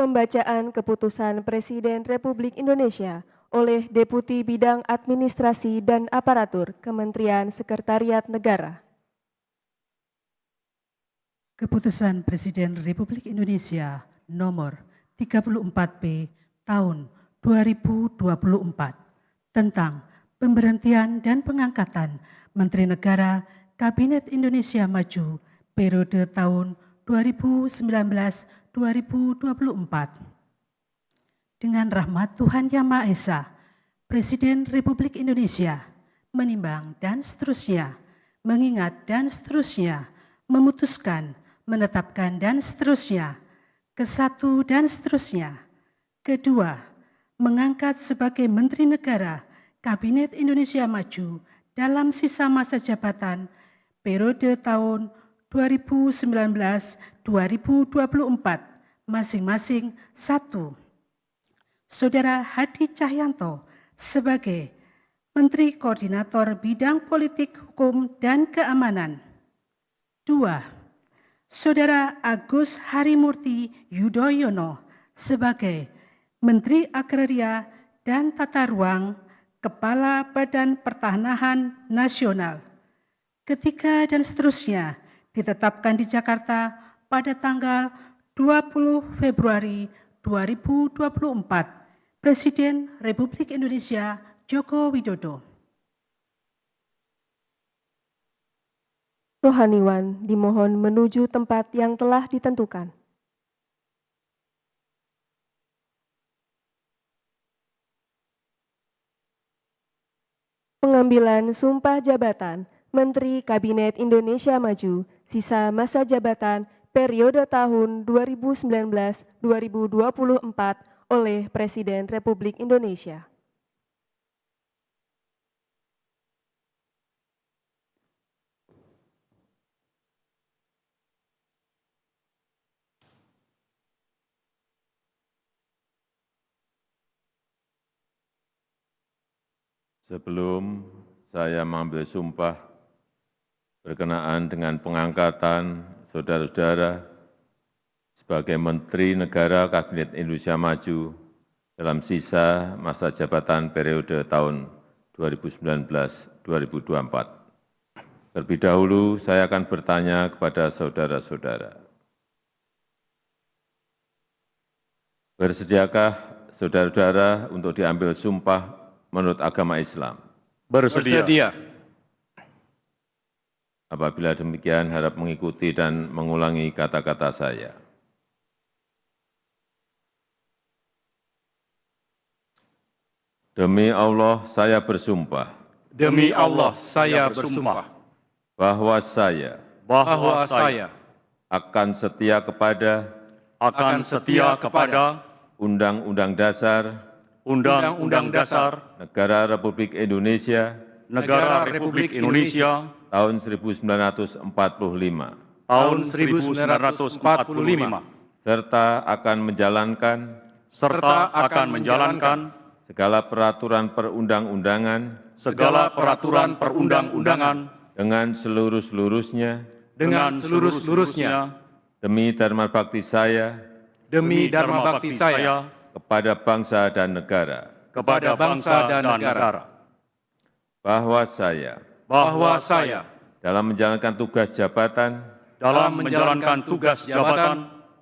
Pembacaan Keputusan Presiden Republik Indonesia oleh Deputi Bidang Administrasi dan Aparatur Kementerian Sekretariat Negara. Keputusan Presiden Republik Indonesia nomor 34P tahun 2024 tentang pemberhentian dan pengangkatan Menteri Negara Kabinet Indonesia Maju periode tahun 2019-2024. Dengan rahmat Tuhan Yang Maha Esa, Presiden Republik Indonesia menimbang dan seterusnya, mengingat dan seterusnya, memutuskan, menetapkan dan seterusnya, kesatu dan seterusnya. Kedua, mengangkat sebagai Menteri Negara Kabinet Indonesia Maju dalam sisa masa jabatan periode tahun 2019-2024 masing-masing 1. Saudara Hadi Cahyanto sebagai Menteri Koordinator Bidang Politik, Hukum, dan Keamanan. 2. Saudara Agus Harimurti Yudhoyono sebagai Menteri Agraria dan Tata Ruang, Kepala Badan Pertanahan Nasional. Ketiga dan seterusnya ditetapkan di Jakarta pada tanggal 20 Februari 2024. Presiden Republik Indonesia Joko Widodo. Rohaniwan dimohon menuju tempat yang telah ditentukan. Pengambilan sumpah jabatan Menteri Kabinet Indonesia Maju sisa masa jabatan periode tahun 2019-2024 oleh Presiden Republik Indonesia. Sebelum saya mengambil sumpah berkenaan dengan pengangkatan saudara-saudara sebagai Menteri Negara Kabinet Indonesia Maju dalam sisa masa jabatan periode tahun 2019-2024. Terlebih dahulu saya akan bertanya kepada saudara-saudara. Bersediakah saudara-saudara untuk diambil sumpah menurut agama Islam? Bersedia. Apabila demikian, harap mengikuti dan mengulangi kata-kata saya. Demi Allah, saya bersumpah. Demi Allah, saya bersumpah Bahwa saya akan setia kepada Undang-Undang Dasar Negara Republik Indonesia tahun 1945 serta akan menjalankan segala peraturan perundang-undangan dengan seluruh-seluruhnya demi dharma bakti saya kepada bangsa dan negara. Bahwa saya dalam menjalankan tugas jabatan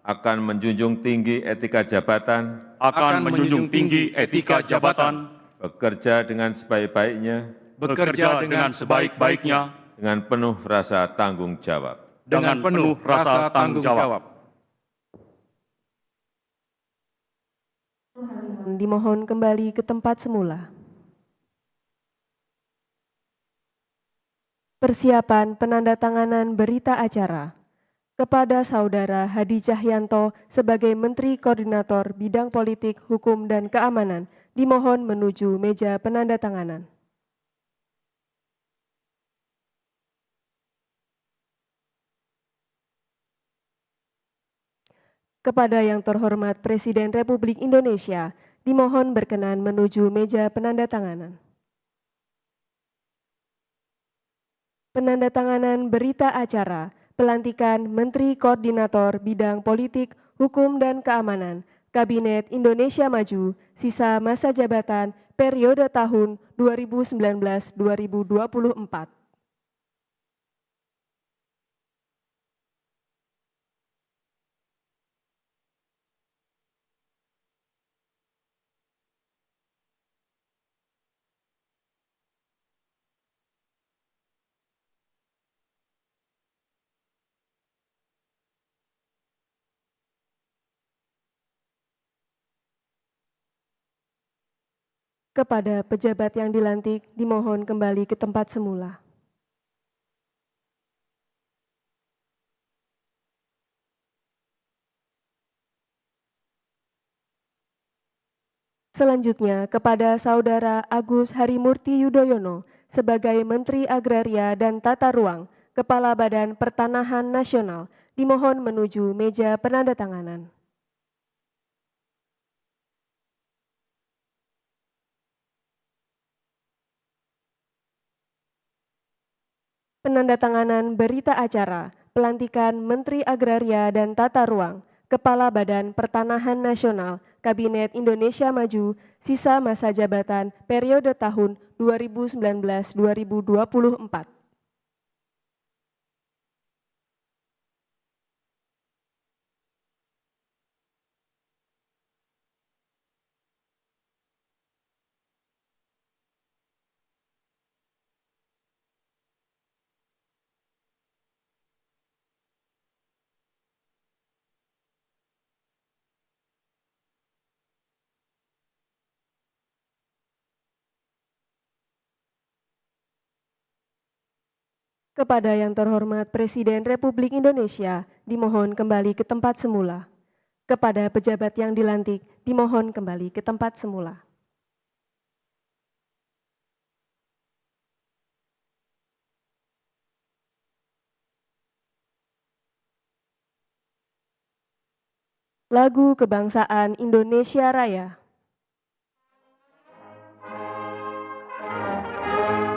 akan menjunjung tinggi etika jabatan, bekerja dengan sebaik-baiknya, dengan penuh rasa tanggung jawab. Dimohon kembali ke tempat semula. Persiapan penandatanganan berita acara kepada Saudara Hadi Cahyanto sebagai Menteri Koordinator Bidang Politik, Hukum, dan Keamanan dimohon menuju meja penandatanganan. Kepada yang terhormat Presiden Republik Indonesia, dimohon berkenan menuju meja penandatanganan. Penandatanganan berita acara pelantikan Menteri Koordinator Bidang Politik, Hukum, dan Keamanan Kabinet Indonesia Maju, sisa masa jabatan periode tahun 2019-2024. Kepada pejabat yang dilantik, dimohon kembali ke tempat semula. Selanjutnya, kepada Saudara Agus Harimurti Yudhoyono sebagai Menteri Agraria dan Tata Ruang, Kepala Badan Pertanahan Nasional, dimohon menuju meja penandatanganan. Penandatanganan berita acara pelantikan Menteri Agraria dan Tata Ruang, Kepala Badan Pertanahan Nasional, Kabinet Indonesia Maju, sisa masa jabatan periode tahun 2019-2024. Kepada yang terhormat Presiden Republik Indonesia, dimohon kembali ke tempat semula. Kepada pejabat yang dilantik, dimohon kembali ke tempat semula. Lagu Kebangsaan Indonesia Raya.